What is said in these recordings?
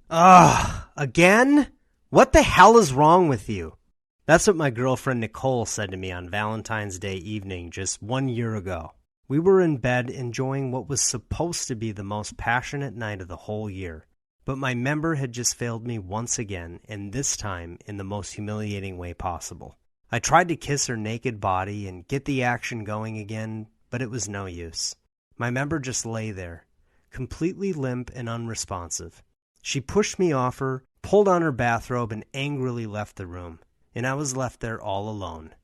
Ugh, again? What the hell is wrong with you? That's what my girlfriend Nicole said to me on Valentine's Day evening just 1 year ago. We were in bed enjoying what was supposed to be the most passionate night of the whole year. But my member had just failed me once again, and this time in the most humiliating way possible. I tried to kiss her naked body and get the action going again, but it was no use. My member just lay there, completely limp and unresponsive. She pushed me off her, pulled on her bathrobe, and angrily left the room, and I was left there all alone,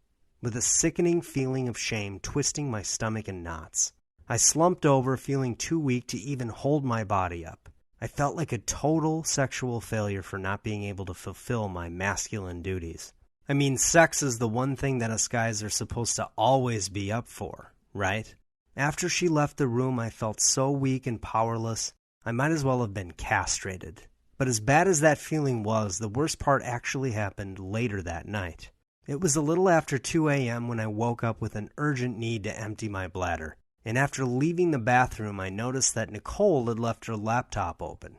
with a sickening feeling of shame twisting my stomach in knots. I slumped over, feeling too weak to even hold my body up. I felt like a total sexual failure for not being able to fulfill my masculine duties. I mean, sex is the one thing that us guys are supposed to always be up for, right? After she left the room, I felt so weak and powerless, I might as well have been castrated. But as bad as that feeling was, the worst part actually happened later that night. It was a little after 2 a.m. when I woke up with an urgent need to empty my bladder. And after leaving the bathroom, I noticed that Nicole had left her laptop open.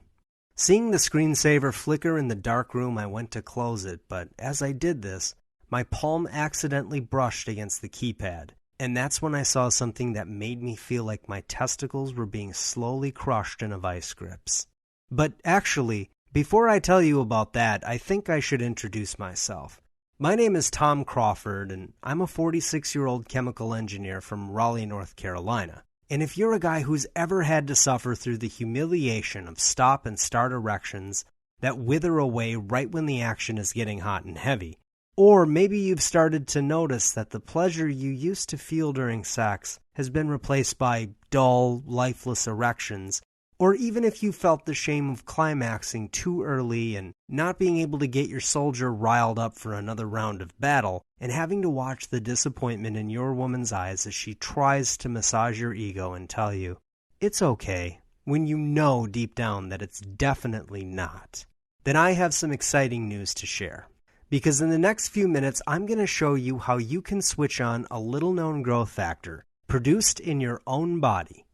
Seeing the screensaver flicker in the dark room, I went to close it, but as I did this, my palm accidentally brushed against the keypad, and that's when I saw something that made me feel like my testicles were being slowly crushed in a vice grips. But actually, before I tell you about that, I think I should introduce myself. My name is Tom Crawford, and I'm a 46-year-old chemical engineer from Raleigh, North Carolina. And if you're a guy who's ever had to suffer through the humiliation of stop and start erections that wither away right when the action is getting hot and heavy, or maybe you've started to notice that the pleasure you used to feel during sex has been replaced by dull, lifeless erections, or even if you felt the shame of climaxing too early and not being able to get your soldier riled up for another round of battle, and having to watch the disappointment in your woman's eyes as she tries to massage your ego and tell you, it's okay, when you know deep down that it's definitely not, then I have some exciting news to share. Because in the next few minutes, I'm going to show you how you can switch on a little-known growth factor produced in your own body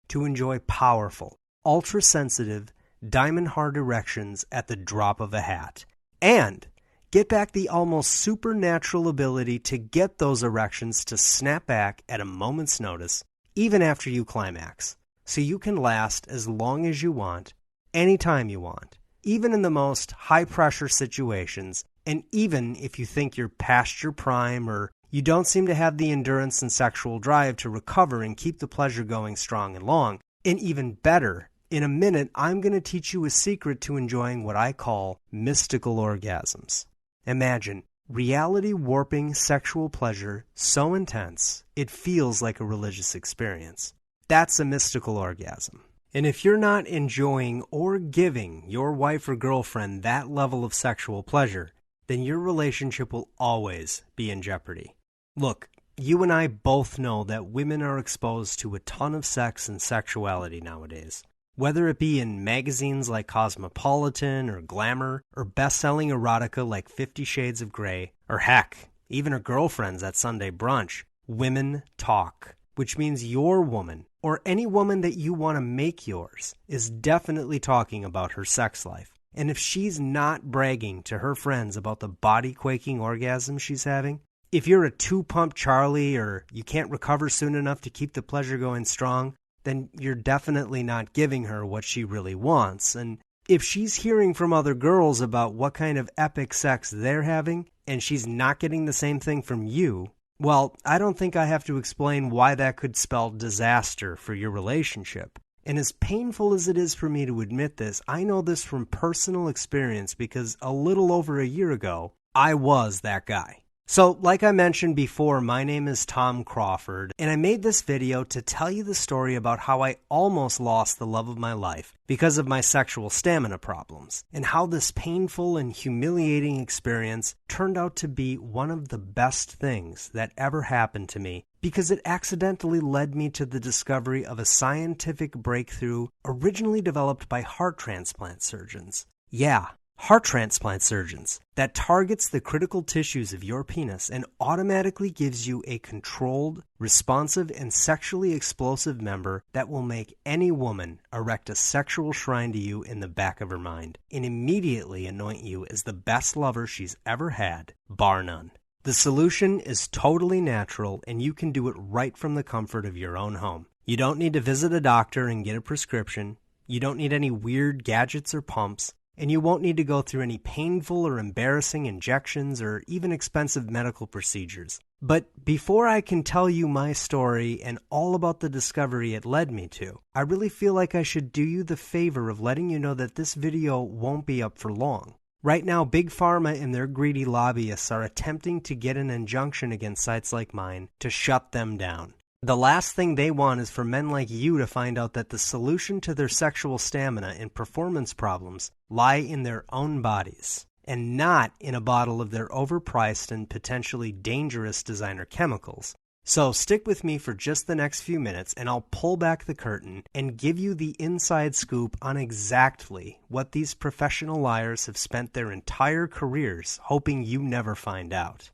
to enjoy powerful, ultra-sensitive, diamond-hard erections at the drop of a hat, and get back the almost supernatural ability to get those erections to snap back at a moment's notice, even after you climax, so you can last as long as you want, anytime you want, even in the most high-pressure situations, and even if you think you're past your prime or you don't seem to have the endurance and sexual drive to recover and keep the pleasure going strong and long. And even better, in a minute, I'm going to teach you a secret to enjoying what I call mystical orgasms. Imagine reality warping sexual pleasure so intense it feels like a religious experience. That's a mystical orgasm. And if you're not enjoying or giving your wife or girlfriend that level of sexual pleasure, then your relationship will always be in jeopardy. Look, you and I both know that women are exposed to a ton of sex and sexuality nowadays. Whether it be in magazines like Cosmopolitan or Glamour, or best-selling erotica like 50 Shades of Grey, or heck, even her girlfriends at Sunday brunch, women talk. Which means your woman, or any woman that you want to make yours, is definitely talking about her sex life. And if she's not bragging to her friends about the body-quaking orgasm she's having, if you're a two-pump Charlie or you can't recover soon enough to keep the pleasure going strong, then you're definitely not giving her what she really wants. And if she's hearing from other girls about what kind of epic sex they're having, and she's not getting the same thing from you, well, I don't think I have to explain why that could spell disaster for your relationship. And as painful as it is for me to admit this, I know this from personal experience because a little over a year ago, I was that guy. So, like I mentioned before, my name is Tom Crawford, and I made this video to tell you the story about how I almost lost the love of my life because of my sexual stamina problems, and how this painful and humiliating experience turned out to be one of the best things that ever happened to me because it accidentally led me to the discovery of a scientific breakthrough originally developed by heart transplant surgeons. Yeah, heart transplant surgeons that targets the critical tissues of your penis and automatically gives you a controlled, responsive, and sexually explosive member that will make any woman erect a sexual shrine to you in the back of her mind and immediately anoint you as the best lover she's ever had, bar none. The solution is totally natural, and you can do it right from the comfort of your own home. You don't need to visit a doctor and get a prescription. You don't need any weird gadgets or pumps. And you won't need to go through any painful or embarrassing injections or even expensive medical procedures. But before I can tell you my story and all about the discovery it led me to, I really feel like I should do you the favor of letting you know that this video won't be up for long. Right now, Big Pharma and their greedy lobbyists are attempting to get an injunction against sites like mine to shut them down. The last thing they want is for men like you to find out that the solution to their sexual stamina and performance problems lie in their own bodies, and not in a bottle of their overpriced and potentially dangerous designer chemicals. So stick with me for just the next few minutes, and I'll pull back the curtain and give you the inside scoop on exactly what these professional liars have spent their entire careers hoping you never find out.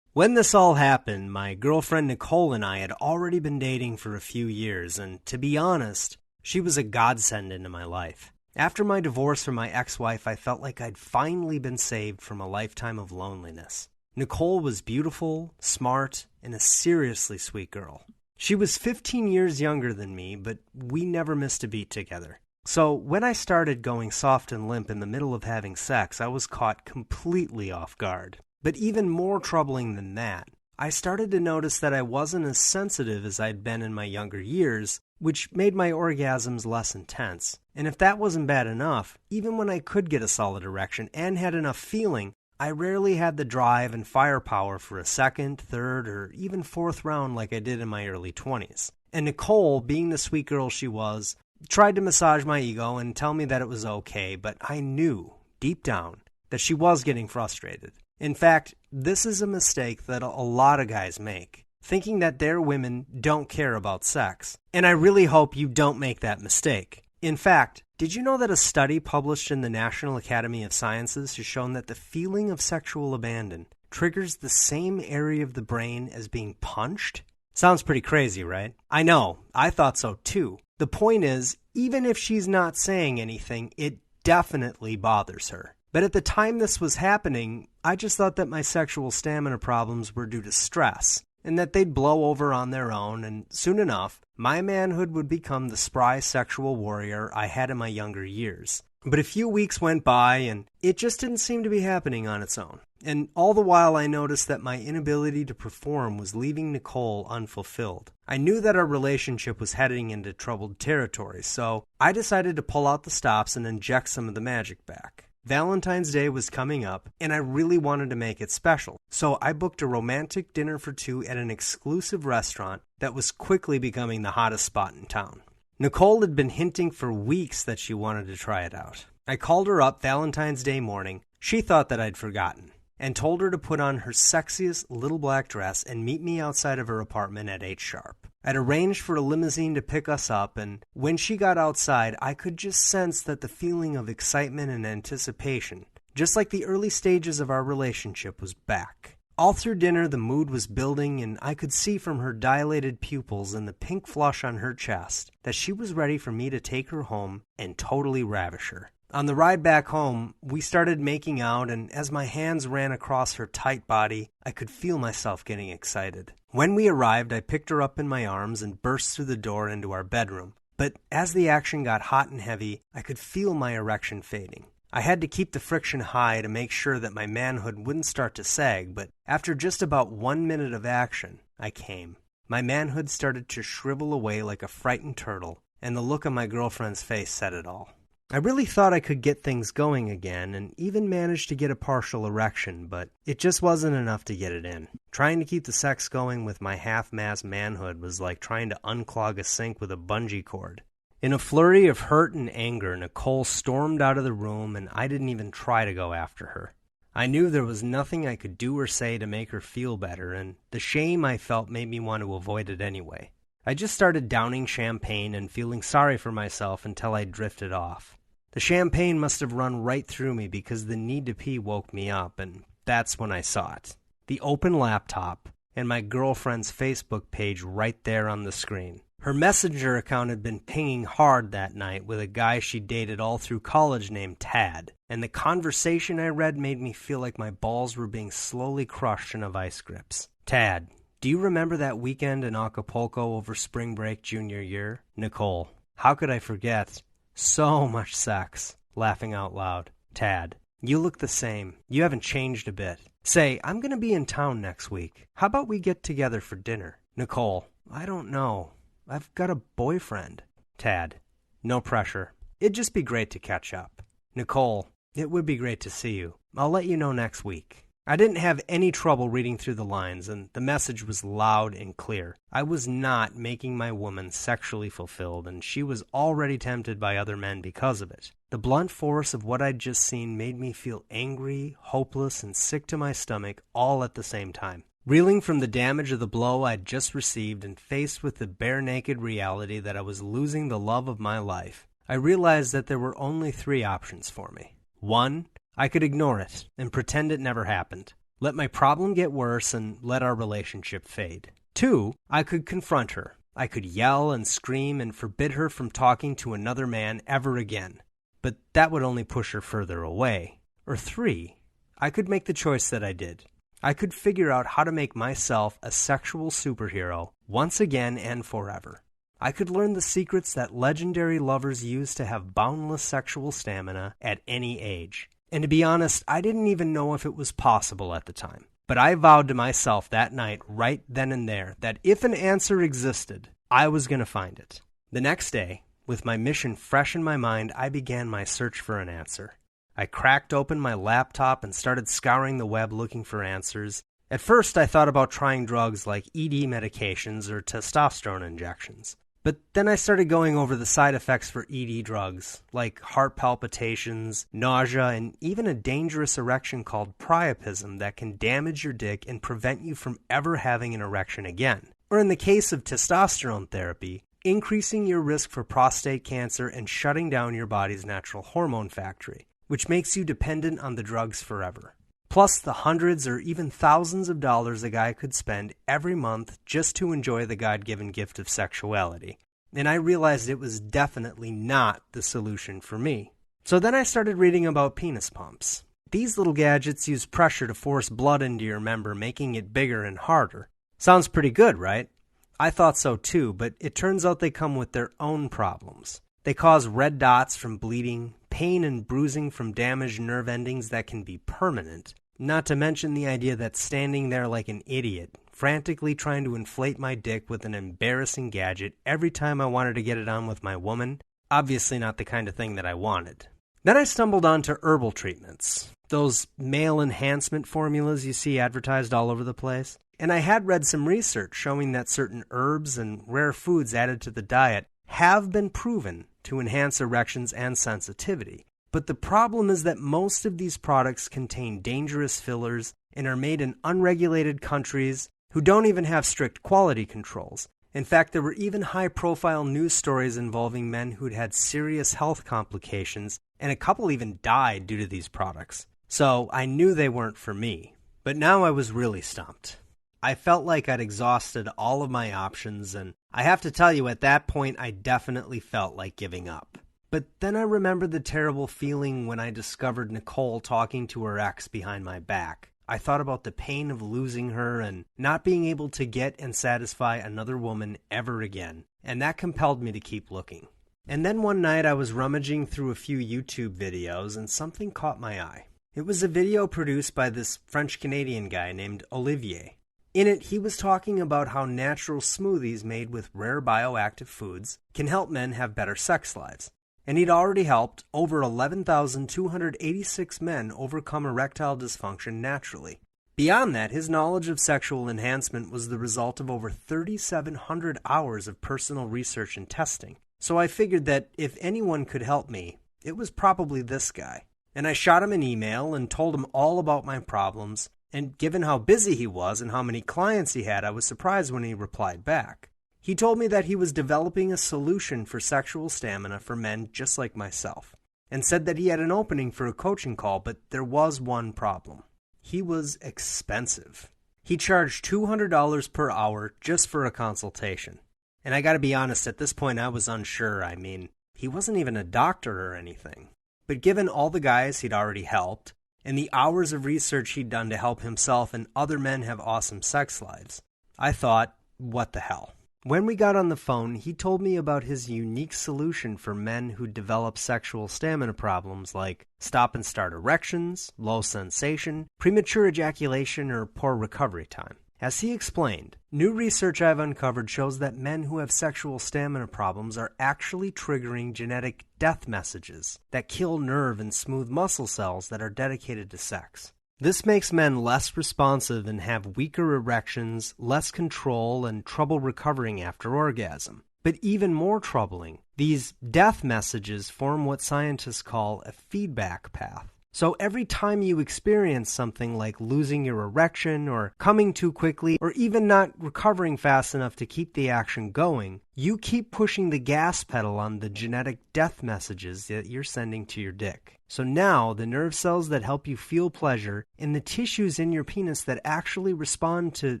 When this all happened, my girlfriend Nicole and I had already been dating for a few years, and to be honest, she was a godsend into my life. After my divorce from my ex-wife, I felt like I'd finally been saved from a lifetime of loneliness. Nicole was beautiful, smart, and a seriously sweet girl. She was 15 years younger than me, but we never missed a beat together. So when I started going soft and limp in the middle of having sex, I was caught completely off guard. But even more troubling than that, I started to notice that I wasn't as sensitive as I'd been in my younger years, which made my orgasms less intense. And if that wasn't bad enough, even when I could get a solid erection and had enough feeling, I rarely had the drive and firepower for a second, third, or even fourth round like I did in my early 20s. And Nicole, being the sweet girl she was, tried to massage my ego and tell me that it was okay, but I knew, deep down, that she was getting frustrated. In fact, this is a mistake that a lot of guys make, thinking that their women don't care about sex. And I really hope you don't make that mistake. In fact, did you know that a study published in the National Academy of Sciences has shown that the feeling of sexual abandon triggers the same area of the brain as being punched? Sounds pretty crazy, right? I know, I thought so too. The point is, even if she's not saying anything, it definitely bothers her. But at the time this was happening, I just thought that my sexual stamina problems were due to stress, and that they'd blow over on their own, and soon enough, my manhood would become the spry sexual warrior I had in my younger years. But a few weeks went by, and it just didn't seem to be happening on its own. And all the while I noticed that my inability to perform was leaving Nicole unfulfilled. I knew that our relationship was heading into troubled territory, so I decided to pull out the stops and inject some of the magic back. Valentine's Day was coming up, and I really wanted to make it special, so I booked a romantic dinner for two at an exclusive restaurant that was quickly becoming the hottest spot in town. Nicole had been hinting for weeks that she wanted to try it out. I called her up Valentine's Day morning. She thought that I'd forgotten, and told her to put on her sexiest little black dress and meet me outside of her apartment at 8 sharp. I'd arranged for a limousine to pick us up, and when she got outside, I could just sense that the feeling of excitement and anticipation, just like the early stages of our relationship, was back. All through dinner, the mood was building, and I could see from her dilated pupils and the pink flush on her chest that she was ready for me to take her home and totally ravish her. On the ride back home, we started making out, and as my hands ran across her tight body, I could feel myself getting excited. When we arrived, I picked her up in my arms and burst through the door into our bedroom. But as the action got hot and heavy, I could feel my erection fading. I had to keep the friction high to make sure that my manhood wouldn't start to sag, but after just about 1 minute of action, I came. My manhood started to shrivel away like a frightened turtle, and the look on my girlfriend's face said it all. I really thought I could get things going again and even managed to get a partial erection, but it just wasn't enough to get it in. Trying to keep the sex going with my half-mast manhood was like trying to unclog a sink with a bungee cord. In a flurry of hurt and anger, Nicole stormed out of the room, and I didn't even try to go after her. I knew there was nothing I could do or say to make her feel better, and the shame I felt made me want to avoid it anyway. I just started downing champagne and feeling sorry for myself until I drifted off. The champagne must have run right through me because the need to pee woke me up, and that's when I saw it. The open laptop and my girlfriend's Facebook page right there on the screen. Her Messenger account had been pinging hard that night with a guy she dated all through college named Tad, and the conversation I read made me feel like my balls were being slowly crushed in a vice grips. Tad, do you remember that weekend in Acapulco over spring break junior year? Nicole, how could I forget? So much sex. Laughing out loud. Tad, you look the same. You haven't changed a bit. Say, I'm going to be in town next week. How about we get together for dinner? Nicole, I don't know. I've got a boyfriend. Tad, no pressure. It'd just be great to catch up. Nicole, it would be great to see you. I'll let you know next week. I didn't have any trouble reading through the lines, and the message was loud and clear. I was not making my woman sexually fulfilled, and she was already tempted by other men because of it. The blunt force of what I'd just seen made me feel angry, hopeless, and sick to my stomach all at the same time. Reeling from the damage of the blow I'd just received and faced with the bare-naked reality that I was losing the love of my life, I realized that there were only 3 options for me. 1, I could ignore it and pretend it never happened. Let my problem get worse and let our relationship fade. 2, I could confront her. I could yell and scream and forbid her from talking to another man ever again. But that would only push her further away. Or 3, I could make the choice that I did. I could figure out how to make myself a sexual superhero once again and forever. I could learn the secrets that legendary lovers use to have boundless sexual stamina at any age. And to be honest, I didn't even know if it was possible at the time. But I vowed to myself that night, right then and there, that if an answer existed, I was going to find it. The next day, with my mission fresh in my mind, I began my search for an answer. I cracked open my laptop and started scouring the web looking for answers. At first, I thought about trying drugs like ED medications or testosterone injections. But then I started going over the side effects for ED drugs, like heart palpitations, nausea, and even a dangerous erection called priapism that can damage your dick and prevent you from ever having an erection again. Or in the case of testosterone therapy, increasing your risk for prostate cancer and shutting down your body's natural hormone factory, which makes you dependent on the drugs forever. Plus the hundreds or even thousands of dollars a guy could spend every month just to enjoy the God-given gift of sexuality. And I realized it was definitely not the solution for me. So then I started reading about penis pumps. These little gadgets use pressure to force blood into your member, making it bigger and harder. Sounds pretty good, right? I thought so too, but it turns out they come with their own problems. They cause red dots from bleeding, pain and bruising from damaged nerve endings that can be permanent. Not to mention the idea that standing there like an idiot, frantically trying to inflate my dick with an embarrassing gadget every time I wanted to get it on with my woman, obviously not the kind of thing that I wanted. Then I stumbled onto herbal treatments, those male enhancement formulas you see advertised all over the place. And I had read some research showing that certain herbs and rare foods added to the diet have been proven to enhance erections and sensitivity. But the problem is that most of these products contain dangerous fillers and are made in unregulated countries who don't even have strict quality controls. In fact, there were even high-profile news stories involving men who'd had serious health complications, and a couple even died due to these products. So I knew they weren't for me. But now I was really stumped. I felt like I'd exhausted all of my options, and I have to tell you, at that point, I definitely felt like giving up. But then I remembered the terrible feeling when I discovered Nicole talking to her ex behind my back. I thought about the pain of losing her and not being able to get and satisfy another woman ever again, and that compelled me to keep looking. And then one night I was rummaging through a few YouTube videos and something caught my eye. It was a video produced by this French-Canadian guy named Olivier. In it, he was talking about how natural smoothies made with rare bioactive foods can help men have better sex lives. And he'd already helped over 11,286 men overcome erectile dysfunction naturally. Beyond that, his knowledge of sexual enhancement was the result of over 3,700 hours of personal research and testing. So I figured that if anyone could help me, it was probably this guy. And I shot him an email and told him all about my problems, and given how busy he was and how many clients he had, I was surprised when he replied back. He told me that he was developing a solution for sexual stamina for men just like myself, and said that he had an opening for a coaching call, but there was one problem. He was expensive. He charged $200 per hour just for a consultation. And I gotta be honest, at this point I was unsure. I mean, he wasn't even a doctor or anything. But given all the guys he'd already helped, and the hours of research he'd done to help himself and other men have awesome sex lives, I thought, what the hell? When we got on the phone, he told me about his unique solution for men who develop sexual stamina problems like stop and start erections, low sensation, premature ejaculation, or poor recovery time. As he explained, new research I've uncovered shows that men who have sexual stamina problems are actually triggering genetic death messages that kill nerve and smooth muscle cells that are dedicated to sex. This makes men less responsive and have weaker erections, less control, and trouble recovering after orgasm. But even more troubling, these death messages form what scientists call a feedback path. So every time you experience something like losing your erection or coming too quickly or even not recovering fast enough to keep the action going, you keep pushing the gas pedal on the genetic death messages that you're sending to your dick. So now the nerve cells that help you feel pleasure and the tissues in your penis that actually respond to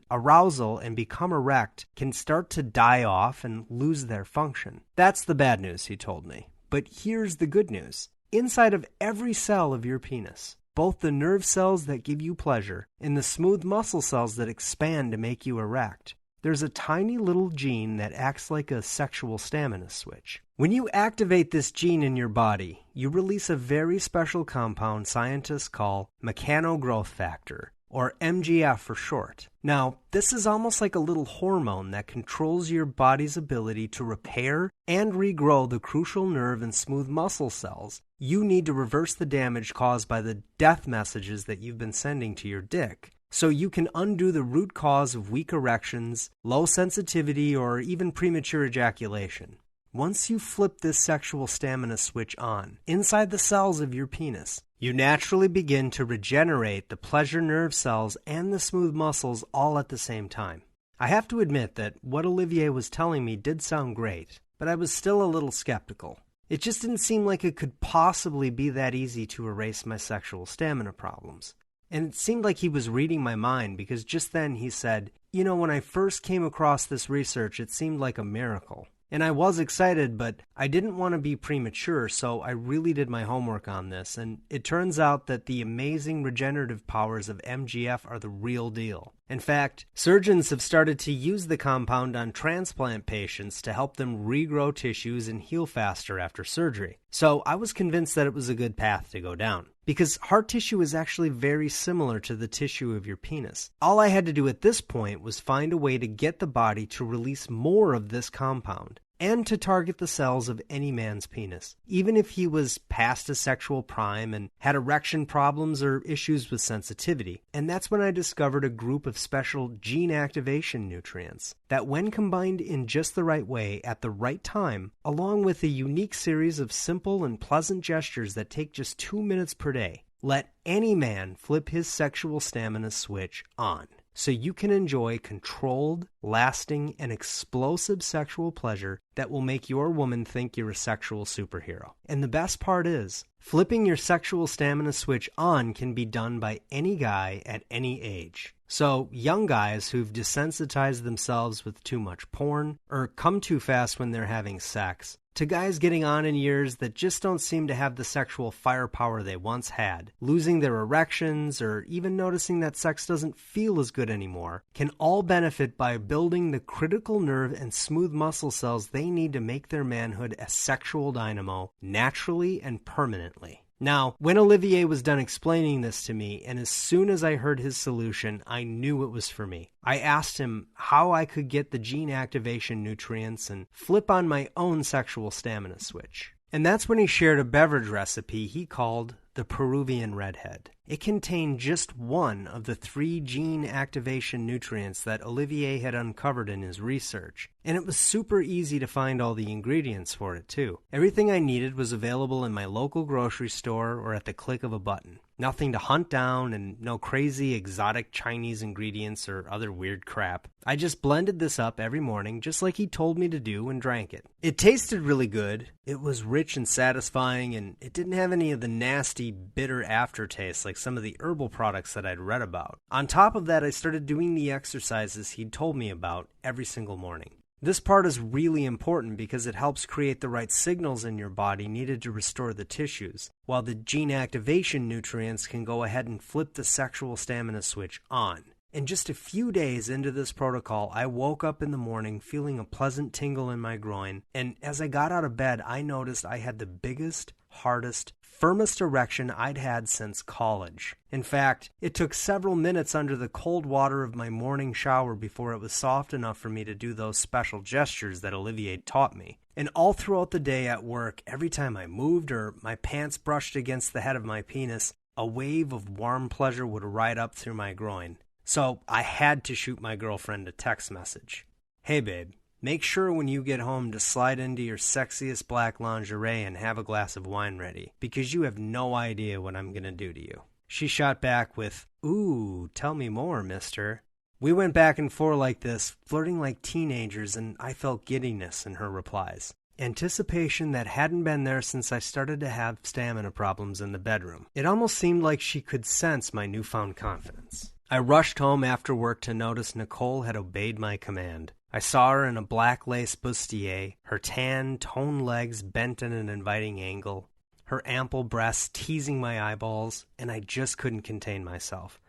arousal and become erect can start to die off and lose their function. That's the bad news, he told me. But here's the good news. Inside of every cell of your penis, both the nerve cells that give you pleasure and the smooth muscle cells that expand to make you erect, there's a tiny little gene that acts like a sexual stamina switch. When you activate this gene in your body, you release a very special compound scientists call mechanogrowth factor, or MGF for short. Now, this is almost like a little hormone that controls your body's ability to repair and regrow the crucial nerve and smooth muscle cells you need to reverse the damage caused by the death messages that you've been sending to your dick, so you can undo the root cause of weak erections, low sensitivity, or even premature ejaculation. Once you flip this sexual stamina switch on, inside the cells of your penis, you naturally begin to regenerate the pleasure nerve cells and the smooth muscles all at the same time. I have to admit that what Olivier was telling me did sound great, but I was still a little skeptical. It just didn't seem like it could possibly be that easy to erase my sexual stamina problems. And it seemed like he was reading my mind because just then he said, "You know, when I first came across this research, it seemed like a miracle. And I was excited, but I didn't want to be premature, so I really did my homework on this, and it turns out that the amazing regenerative powers of MGF are the real deal. In fact, surgeons have started to use the compound on transplant patients to help them regrow tissues and heal faster after surgery. So I was convinced that it was a good path to go down, because heart tissue is actually very similar to the tissue of your penis. All I had to do at this point was find a way to get the body to release more of this compound, and to target the cells of any man's penis, even if he was past his sexual prime and had erection problems or issues with sensitivity. And that's when I discovered a group of special gene activation nutrients that, when combined in just the right way at the right time, along with a unique series of simple and pleasant gestures that take just 2 minutes per day, let any man flip his sexual stamina switch on, so you can enjoy controlled, lasting, and explosive sexual pleasure that will make your woman think you're a sexual superhero. And the best part is, flipping your sexual stamina switch on can be done by any guy at any age. So, young guys who've desensitized themselves with too much porn, or come too fast when they're having sex, to guys getting on in years that just don't seem to have the sexual firepower they once had, losing their erections, or even noticing that sex doesn't feel as good anymore, can all benefit by building the critical nerve and smooth muscle cells they need to make their manhood a sexual dynamo naturally and permanently. Now, when Olivier was done explaining this to me, and as soon as I heard his solution, I knew it was for me. I asked him how I could get the gene activation nutrients and flip on my own sexual stamina switch. And that's when he shared a beverage recipe he called the Peruvian redhead. It contained just one of the 3 gene activation nutrients that Olivier had uncovered in his research, and it was super easy to find all the ingredients for it too. Everything I needed was available in my local grocery store or at the click of a button. Nothing to hunt down and no crazy exotic Chinese ingredients or other weird crap. I just blended this up every morning just like he told me to do and drank it. It tasted really good. It was rich and satisfying, and it didn't have any of the nasty, bitter aftertaste like some of the herbal products that I'd read about. On top of that, I started doing the exercises he'd told me about every single morning. This part is really important because it helps create the right signals in your body needed to restore the tissues, while the gene activation nutrients can go ahead and flip the sexual stamina switch on. And just a few days into this protocol, I woke up in the morning feeling a pleasant tingle in my groin, and as I got out of bed, I noticed I had the biggest, hardest, firmest erection I'd had since college. In fact, it took several minutes under the cold water of my morning shower before it was soft enough for me to do those special gestures that Olivier taught me. And all throughout the day at work, every time I moved or my pants brushed against the head of my penis, a wave of warm pleasure would ride up through my groin. So I had to shoot my girlfriend a text message. "Hey babe, make sure when you get home to slide into your sexiest black lingerie and have a glass of wine ready, because you have no idea what I'm gonna do to you." She shot back with, "Ooh, tell me more, mister." We went back and forth like this, flirting like teenagers, and I felt giddiness in her replies. Anticipation that hadn't been there since I started to have stamina problems in the bedroom. It almost seemed like she could sense my newfound confidence. I rushed home after work to notice Nicole had obeyed my command. I saw her in a black lace bustier, her tan, toned legs bent at an inviting angle, her ample breasts teasing my eyeballs, and I just couldn't contain myself.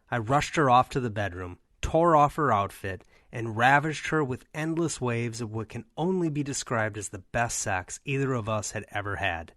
I rushed her off to the bedroom, tore off her outfit, and ravished her with endless waves of what can only be described as the best sex either of us had ever had.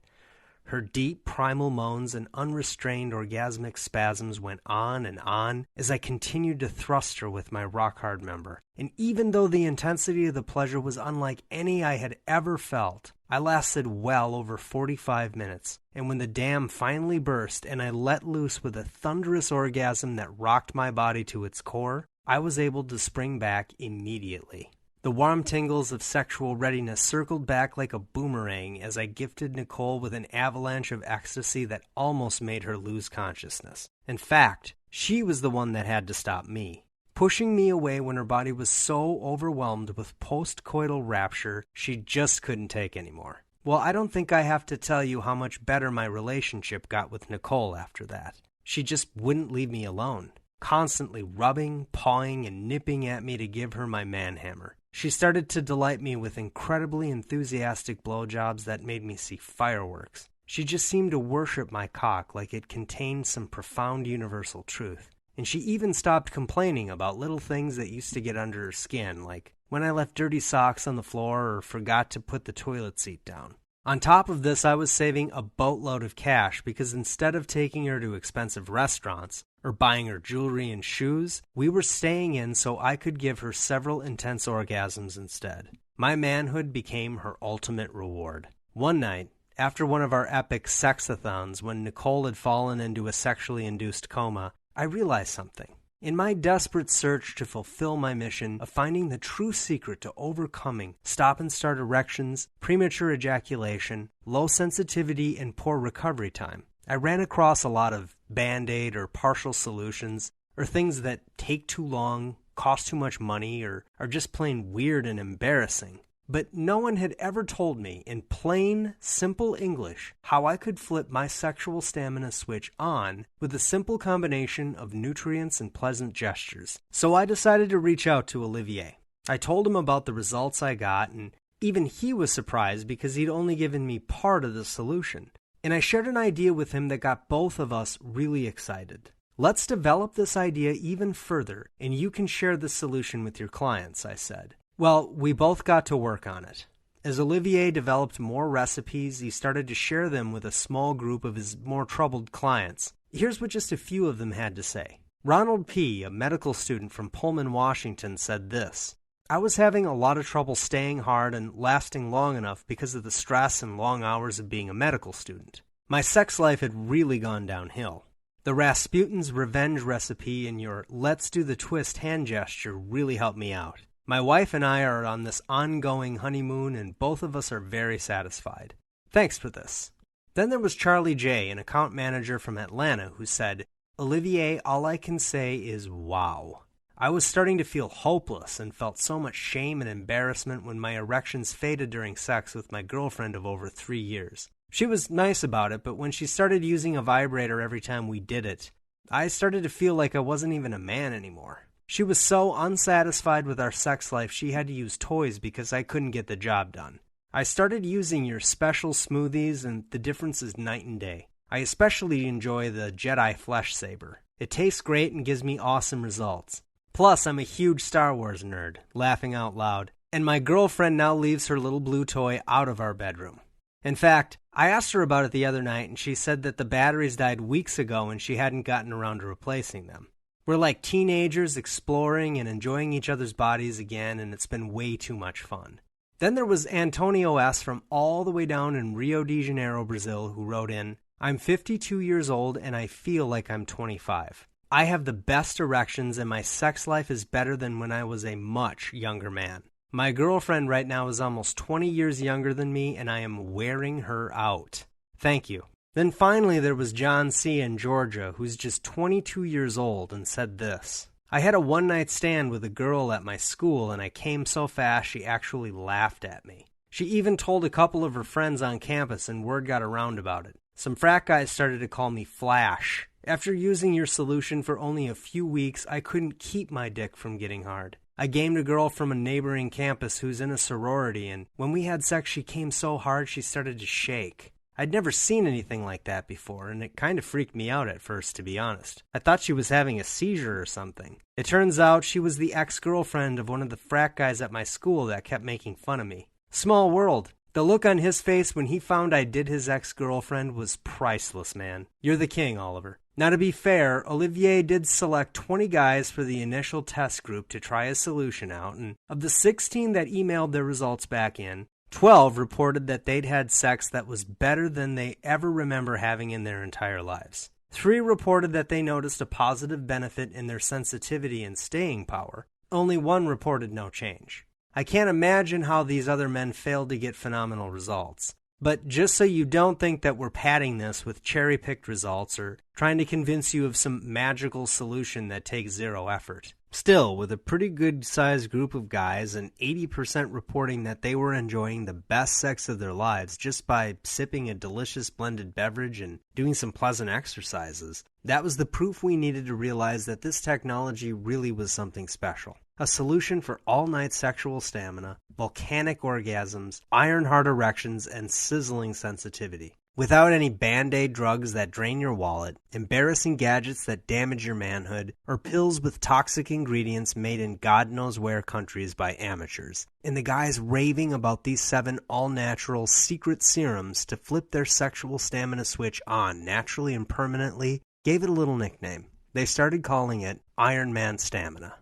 Her deep, primal moans and unrestrained orgasmic spasms went on and on as I continued to thrust her with my rock-hard member. And even though the intensity of the pleasure was unlike any I had ever felt, I lasted well over 45 minutes. And when the dam finally burst and I let loose with a thunderous orgasm that rocked my body to its core, I was able to spring back immediately. The warm tingles of sexual readiness circled back like a boomerang as I gifted Nicole with an avalanche of ecstasy that almost made her lose consciousness. In fact, she was the one that had to stop me, pushing me away when her body was so overwhelmed with post-coital rapture she just couldn't take anymore. Well, I don't think I have to tell you how much better my relationship got with Nicole after that. She just wouldn't leave me alone, constantly rubbing, pawing, and nipping at me to give her my manhammer. She started to delight me with incredibly enthusiastic blowjobs that made me see fireworks. She just seemed to worship my cock like it contained some profound universal truth. And she even stopped complaining about little things that used to get under her skin, like when I left dirty socks on the floor or forgot to put the toilet seat down. On top of this, I was saving a boatload of cash because instead of taking her to expensive restaurants or buying her jewelry and shoes, we were staying in so I could give her several intense orgasms instead. My manhood became her ultimate reward. One night, after one of our epic sexathons when Nicole had fallen into a sexually induced coma, I realized something. In my desperate search to fulfill my mission of finding the true secret to overcoming stop-and-start erections, premature ejaculation, low sensitivity, and poor recovery time, I ran across a lot of Band-Aid or partial solutions, or things that take too long, cost too much money, or are just plain weird and embarrassing. But no one had ever told me in plain, simple English how I could flip my sexual stamina switch on with a simple combination of nutrients and pleasant gestures. So I decided to reach out to Olivier. I told him about the results I got, and even he was surprised because he'd only given me part of the solution. And I shared an idea with him that got both of us really excited. Let's develop this idea even further, and you can share the solution with your clients, I said. Well, we both got to work on it. As Olivier developed more recipes, he started to share them with a small group of his more troubled clients. Here's what just a few of them had to say. Ronald P., a medical student from Pullman, Washington, said this: "I was having a lot of trouble staying hard and lasting long enough because of the stress and long hours of being a medical student. My sex life had really gone downhill. The Rasputin's revenge recipe and your let's do the twist hand gesture really helped me out. My wife and I are on this ongoing honeymoon and both of us are very satisfied. Thanks for this. Then there was Charlie J., an account manager from Atlanta, who said, Olivier, all I can say is wow. I was starting to feel hopeless and felt so much shame and embarrassment when my erections faded during sex with my girlfriend of over 3 years. She was nice about it, but when she started using a vibrator every time we did it, I started to feel like I wasn't even a man anymore. She was so unsatisfied with our sex life she had to use toys because I couldn't get the job done. I started using your special smoothies and the difference is night and day. I especially enjoy the Jedi Flesh Saber. It tastes great and gives me awesome results. Plus, I'm a huge Star Wars nerd, laughing out loud, and my girlfriend now leaves her little blue toy out of our bedroom. In fact, I asked her about it the other night and she said that the batteries died weeks ago and she hadn't gotten around to replacing them. We're like teenagers exploring and enjoying each other's bodies again, and it's been way too much fun. Then there was Antonio S. from all the way down in Rio de Janeiro, Brazil, who wrote in, I'm 52 years old and I feel like I'm 25. I have the best erections and my sex life is better than when I was a much younger man. My girlfriend right now is almost 20 years younger than me and I am wearing her out. Thank you. Then finally there was John C. in Georgia, who's just 22 years old, and said this. I had a one-night stand with a girl at my school and I came so fast she actually laughed at me. She even told a couple of her friends on campus and word got around about it. Some frat guys started to call me Flash. After using your solution for only a few weeks, I couldn't keep my dick from getting hard. I gamed a girl from a neighboring campus who's in a sorority, and when we had sex she came so hard she started to shake. I'd never seen anything like that before, and it kind of freaked me out at first, to be honest. I thought she was having a seizure or something. It turns out she was the ex-girlfriend of one of the frat guys at my school that kept making fun of me. Small world. The look on his face when he found I did his ex-girlfriend was priceless, man. You're the king, Oliver. Now, to be fair, Olivier did select 20 guys for the initial test group to try his solution out, and of the 16 that emailed their results back in, 12 reported that they'd had sex that was better than they ever remember having in their entire lives. 3 reported that they noticed a positive benefit in their sensitivity and staying power. Only 1 reported no change. I can't imagine how these other men failed to get phenomenal results. But just so you don't think that we're padding this with cherry-picked results or trying to convince you of some magical solution that takes 0 effort. Still, with a pretty good-sized group of guys and 80% reporting that they were enjoying the best sex of their lives just by sipping a delicious blended beverage and doing some pleasant exercises, that was the proof we needed to realize that this technology really was something special. A solution for all-night sexual stamina, volcanic orgasms, iron-hard erections, and sizzling sensitivity. Without any Band-Aid drugs that drain your wallet, embarrassing gadgets that damage your manhood, or pills with toxic ingredients made in God knows where countries by amateurs. And the guys raving about these 7 all-natural secret serums to flip their sexual stamina switch on naturally and permanently gave it a little nickname. They started calling it Iron Man Stamina,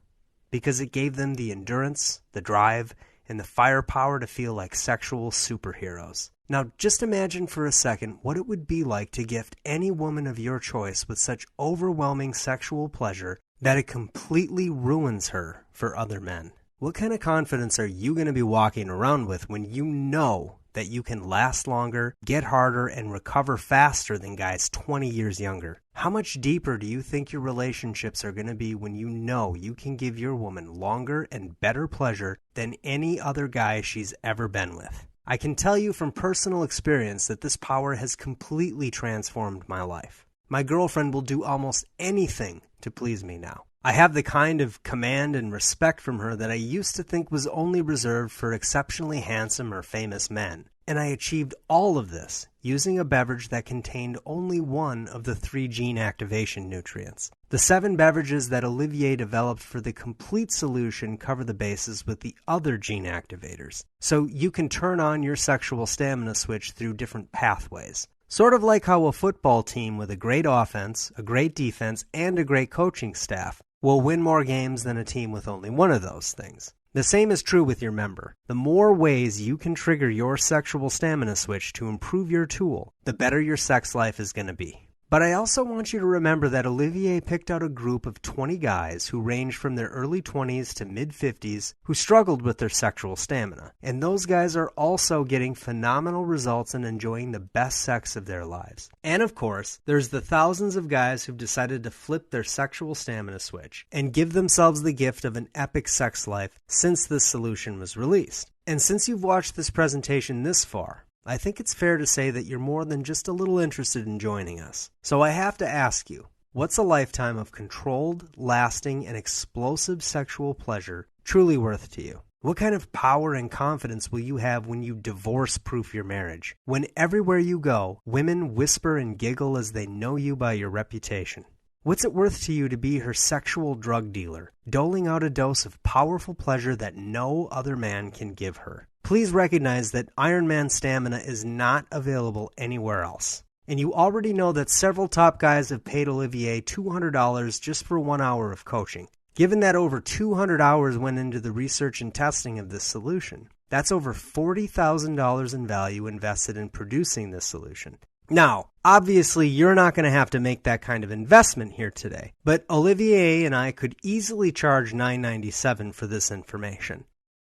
because it gave them the endurance, the drive, and the firepower to feel like sexual superheroes. Now, just imagine for a second what it would be like to gift any woman of your choice with such overwhelming sexual pleasure that it completely ruins her for other men. What kind of confidence are you going to be walking around with when you know that you can last longer, get harder, and recover faster than guys 20 years younger? How much deeper do you think your relationships are going to be when you know you can give your woman longer and better pleasure than any other guy she's ever been with? I can tell you from personal experience that this power has completely transformed my life. My girlfriend will do almost anything to please me now. I have the kind of command and respect from her that I used to think was only reserved for exceptionally handsome or famous men. And I achieved all of this using a beverage that contained only one of the 3 gene activation nutrients. The 7 beverages that Olivier developed for the complete solution cover the bases with the other gene activators. So you can turn on your sexual stamina switch through different pathways. Sort of like how a football team with a great offense, a great defense, and a great coaching staff will win more games than a team with only one of those things. The same is true with your member. The more ways you can trigger your sexual stamina switch to improve your tool, the better your sex life is going to be. But I also want you to remember that Olivier picked out a group of 20 guys who ranged from their early 20s to mid-50s who struggled with their sexual stamina. And those guys are also getting phenomenal results and enjoying the best sex of their lives. And of course, there's the thousands of guys who've decided to flip their sexual stamina switch and give themselves the gift of an epic sex life since this solution was released. And since you've watched this presentation this far, I think it's fair to say that you're more than just a little interested in joining us. So I have to ask you, what's a lifetime of controlled, lasting, and explosive sexual pleasure truly worth to you? What kind of power and confidence will you have when you divorce-proof your marriage? When everywhere you go, women whisper and giggle as they know you by your reputation? What's it worth to you to be her sexual drug dealer, doling out a dose of powerful pleasure that no other man can give her? Please recognize that Iron Man Stamina is not available anywhere else. And you already know that several top guys have paid Olivier $200 just for 1 hour of coaching. Given that over 200 hours went into the research and testing of this solution, that's over $40,000 in value invested in producing this solution. Now, obviously, you're not going to have to make that kind of investment here today, but Olivier and I could easily charge $997 for this information.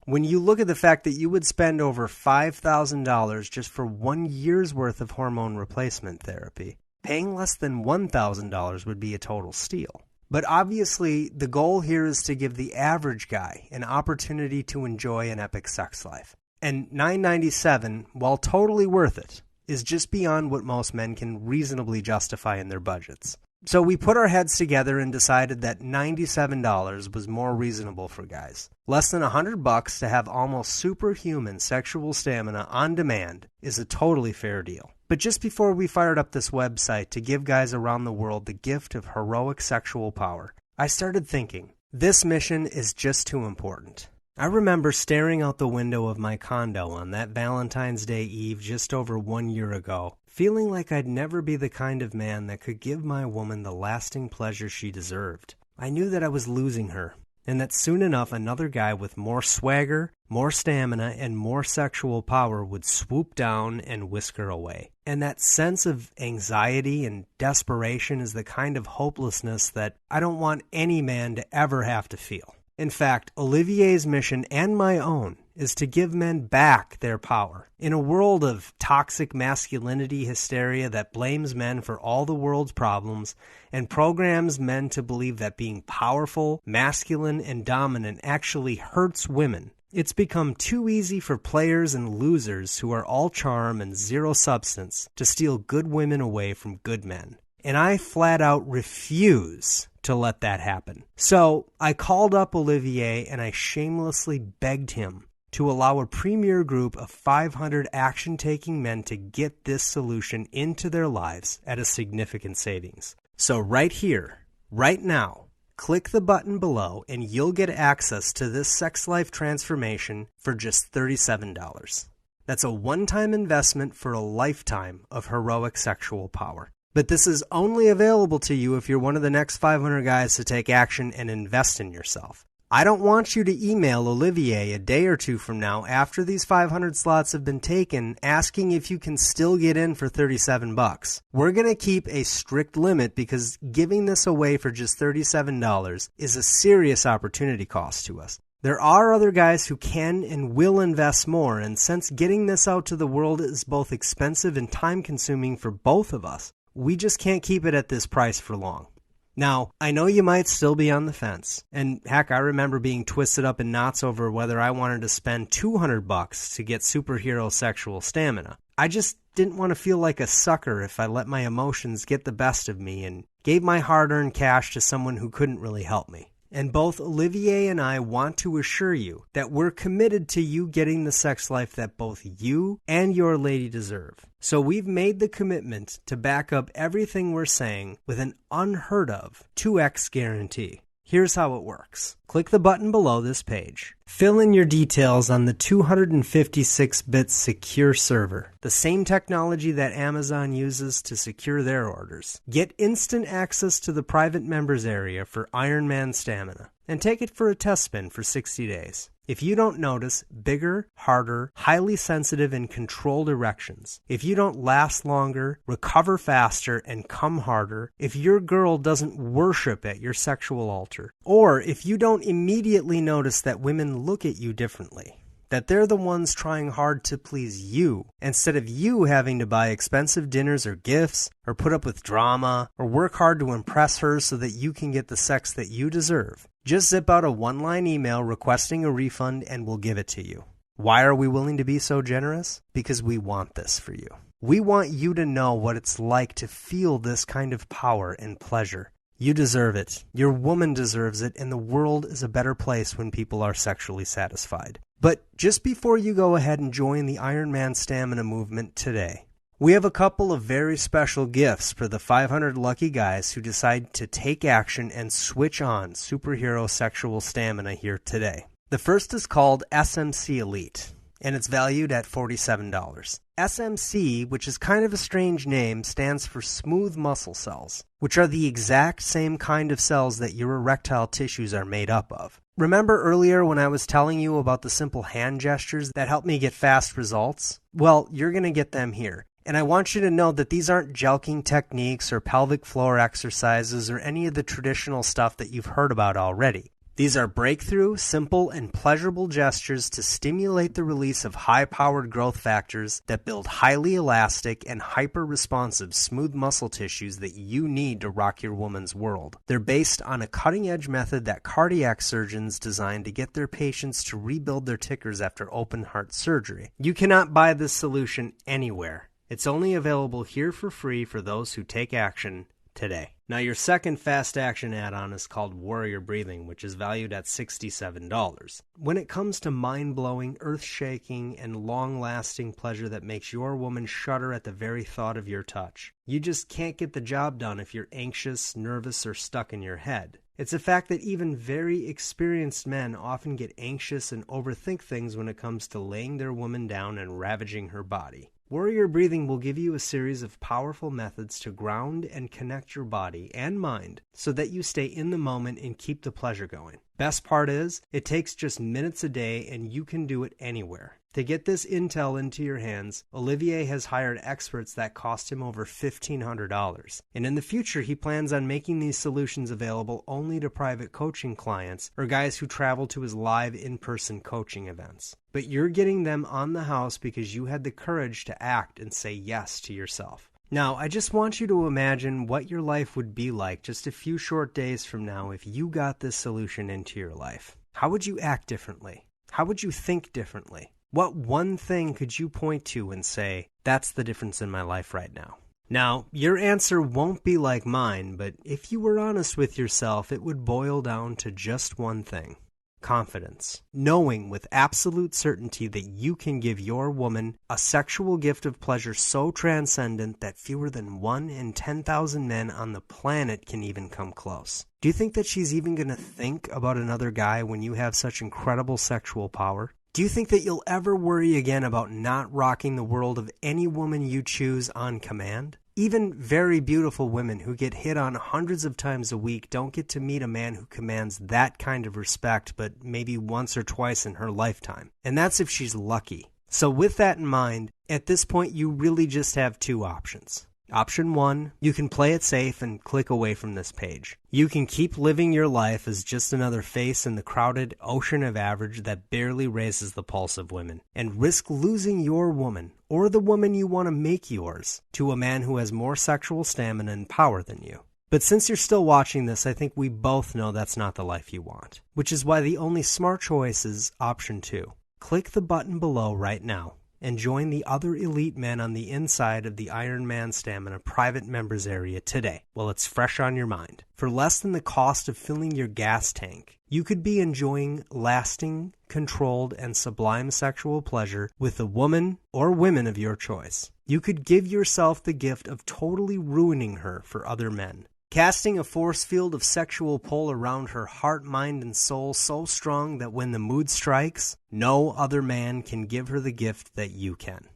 When you look at the fact that you would spend over $5,000 just for 1 year's worth of hormone replacement therapy, paying less than $1,000 would be a total steal. But obviously, the goal here is to give the average guy an opportunity to enjoy an epic sex life. And $997, while totally worth it, is just beyond what most men can reasonably justify in their budgets. So we put our heads together and decided that $97 was more reasonable for guys. Less than $100 to have almost superhuman sexual stamina on demand is a totally fair deal. But just before we fired up this website to give guys around the world the gift of heroic sexual power, I started thinking, this mission is just too important. I remember staring out the window of my condo on that Valentine's Day Eve just over 1 year ago, feeling like I'd never be the kind of man that could give my woman the lasting pleasure she deserved. I knew that I was losing her, and that soon enough another guy with more swagger, more stamina, and more sexual power would swoop down and whisk her away. And that sense of anxiety and desperation is the kind of hopelessness that I don't want any man to ever have to feel. In fact, Olivier's mission and my own is to give men back their power. In a world of toxic masculinity hysteria that blames men for all the world's problems and programs men to believe that being powerful, masculine, and dominant actually hurts women, it's become too easy for players and losers who are all charm and zero substance to steal good women away from good men. And I flat out refuse to let that happen. So I called up Olivier and I shamelessly begged him to allow a premier group of 500 action-taking men to get this solution into their lives at a significant savings. So right here, right now, click the button below and you'll get access to this sex life transformation for just $37. That's a one-time investment for a lifetime of heroic sexual power. But this is only available to you if you're one of the next 500 guys to take action and invest in yourself. I don't want you to email Olivier a day or two from now after these 500 slots have been taken asking if you can still get in for $37. We're going to keep a strict limit because giving this away for just $37 is a serious opportunity cost to us. There are other guys who can and will invest more, and since getting this out to the world is both expensive and time-consuming for both of us, we just can't keep it at this price for long. Now, I know you might still be on the fence, and heck, I remember being twisted up in knots over whether I wanted to spend $200 to get superhero sexual stamina. I just didn't want to feel like a sucker if I let my emotions get the best of me and gave my hard-earned cash to someone who couldn't really help me. And both Olivier and I want to assure you that we're committed to you getting the sex life that both you and your lady deserve. So we've made the commitment to back up everything we're saying with an unheard of 2x guarantee. Here's how it works. Click the button below this page. Fill in your details on the 256-bit secure server, the same technology that Amazon uses to secure their orders. Get instant access to the private members area for Iron Man Stamina, and take it for a test spin for 60 days. If you don't notice bigger, harder, highly sensitive and controlled erections, if you don't last longer, recover faster, and come harder, if your girl doesn't worship at your sexual altar, or if you don't immediately notice that women look at you differently, that they're the ones trying hard to please you, instead of you having to buy expensive dinners or gifts, or put up with drama, or work hard to impress her so that you can get the sex that you deserve, just zip out a one-line email requesting a refund and we'll give it to you. Why are we willing to be so generous? Because we want this for you. We want you to know what it's like to feel this kind of power and pleasure. You deserve it. Your woman deserves it, and the world is a better place when people are sexually satisfied. But just before you go ahead and join the Iron Man Stamina movement today, we have a couple of very special gifts for the 500 lucky guys who decide to take action and switch on superhero sexual stamina here today. The first is called SMC Elite, and it's valued at $47. SMC, which is kind of a strange name, stands for smooth muscle cells, which are the exact same kind of cells that your erectile tissues are made up of. Remember earlier when I was telling you about the simple hand gestures that help me get fast results? Well, you're going to get them here. And I want you to know that these aren't jelqing techniques or pelvic floor exercises or any of the traditional stuff that you've heard about already. These are breakthrough, simple, and pleasurable gestures to stimulate the release of high-powered growth factors that build highly elastic and hyper-responsive smooth muscle tissues that you need to rock your woman's world. They're based on a cutting-edge method that cardiac surgeons designed to get their patients to rebuild their tickers after open heart surgery. You cannot buy this solution anywhere. It's only available here for free for those who take action today. Now, your second fast action add-on is called Warrior Breathing, which is valued at $67. When it comes to mind-blowing, earth-shaking, and long-lasting pleasure that makes your woman shudder at the very thought of your touch, you just can't get the job done if you're anxious, nervous, or stuck in your head. It's a fact that even very experienced men often get anxious and overthink things when it comes to laying their woman down and ravaging her body. Warrior Breathing will give you a series of powerful methods to ground and connect your body and mind so that you stay in the moment and keep the pleasure going. Best part is, it takes just minutes a day and you can do it anywhere. To get this intel into your hands, Olivier has hired experts that cost him over $1,500. And in the future, he plans on making these solutions available only to private coaching clients or guys who travel to his live in-person coaching events. But you're getting them on the house because you had the courage to act and say yes to yourself. Now, I just want you to imagine what your life would be like just a few short days from now if you got this solution into your life. How would you act differently? How would you think differently? What one thing could you point to and say, that's the difference in my life right now? Now, your answer won't be like mine, but if you were honest with yourself, it would boil down to just one thing. Confidence. Knowing with absolute certainty that you can give your woman a sexual gift of pleasure so transcendent that fewer than 1 in 10,000 men on the planet can even come close. Do you think that she's even going to think about another guy when you have such incredible sexual power? Do you think that you'll ever worry again about not rocking the world of any woman you choose on command? Even very beautiful women who get hit on hundreds of times a week don't get to meet a man who commands that kind of respect but maybe once or twice in her lifetime. And that's if she's lucky. So with that in mind, at this point you really just have two options. Option 1, you can play it safe and click away from this page. You can keep living your life as just another face in the crowded ocean of average that barely raises the pulse of women, and risk losing your woman, or the woman you want to make yours, to a man who has more sexual stamina and power than you. But since you're still watching this, I think we both know that's not the life you want, which is why the only smart choice is option 2. Click the button below right now and join the other elite men on the inside of the Iron Man Stamina private members area today while it's fresh on your mind. For less than the cost of filling your gas tank, you could be enjoying lasting, controlled, and sublime sexual pleasure with a woman or women of your choice. You could give yourself the gift of totally ruining her for other men, casting a force field of sexual pull around her heart, mind, and soul so strong that when the mood strikes, no other man can give her the gift that you can.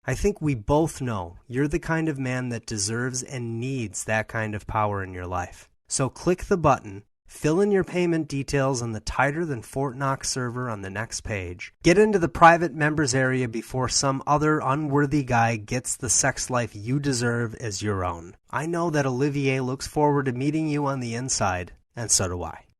I think we both know you're the kind of man that deserves and needs that kind of power in your life. So click the button Fill in your payment details on the Tighter Than Fort Knox server on the next page. Get into the private members area before some other unworthy guy gets the sex life you deserve as your own. I know that Olivier looks forward to meeting you on the inside, and so do I.